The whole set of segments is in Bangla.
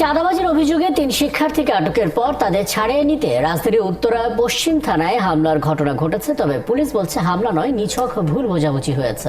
চাঁদাবাজির অভিযোগে ৩ শিক্ষার্থীকে আটকের পর তাদের ছাড়িয়ে নিতে রাজধানীর উত্তরা পশ্চিম থানায় হামলার ঘটনা ঘটেছে। তবে পুলিশ বলছে হামলা নয়, নিছক ভুল বোঝাবুঝি হয়েছে।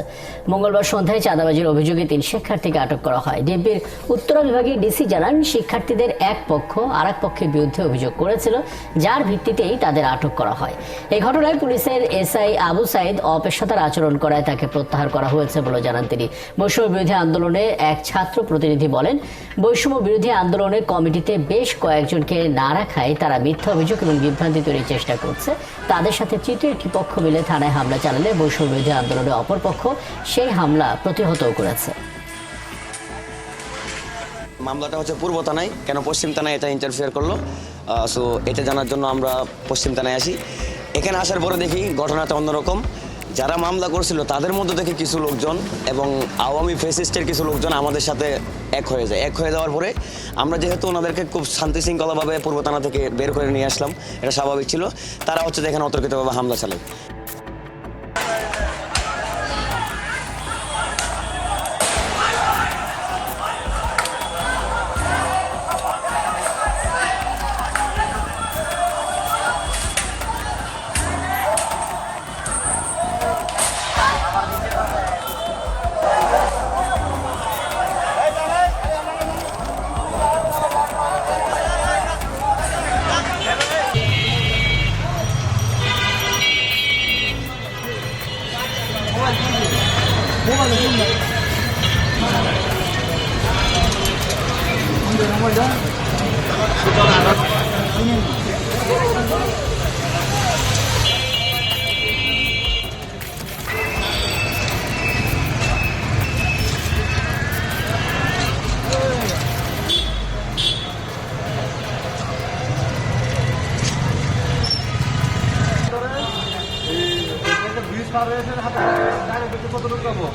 মঙ্গলবার সন্ধ্যায় চাঁদাবাজির অভিযোগে ৩ শিক্ষার্থীকে আটক করা হয়। ডিএমপির উত্তরা বিভাগের ডিসি জানান, শিক্ষার্থীদের এক পক্ষ আরেক পক্ষের বিরুদ্ধে অভিযোগ করেছিল, যার ভিত্তিতেই তাদের আটক করা হয়। এই ঘটনায় পুলিশের এসআই আবু সাইদ অপেশাদার আচরণ করায় তাকে প্রত্যাহার করা হয়েছে বলে জানান তিনি। বৈষম্য বিরোধী আন্দোলনে এক ছাত্র প্রতিনিধি বলেন, বৈষম্য বিরোধী আন্দোলনের কমিটিতে বেশ কয়েকজনকে না রাখায় তারা মিথ্যা অভিযোগ এবং বিভ্রান্তি তৈরির চেষ্টা করছে। তাদের সাথে তৃতীয় একটি পক্ষ মিলে থানায় হামলা চালালে বৈষম্য বিরোধী আন্দোলনের অপর পক্ষ সেই হামলা প্রতিহত করেছে। মামলাটা হচ্ছে পূর্ব থানায়, কেন পশ্চিম থানায় এটা ইন্টারফেয়ার করলো, সো এটা জানার জন্য আমরা পশ্চিম থানায় আসি। এখানে আসার পরে দেখি ঘটনাটা অন্যরকম। যারা মামলা করছিল তাদের মধ্যে থেকে কিছু লোকজন এবং আওয়ামী ফ্যাসিস্টের কিছু লোকজন আমাদের সাথে এক হয়ে যায়। এক হয়ে যাওয়ার পরে আমরা যেহেতু ওনাদেরকে খুব শান্তি শৃঙ্খলাভাবে পূর্ব থানা থেকে বের করে নিয়ে আসলাম, এটা স্বাভাবিক ছিল। তারা হচ্ছে এখানে অতর্কিতভাবে হামলা চালায়। ব্রিজ পার হয়েছে হাতে কত লোক যাবো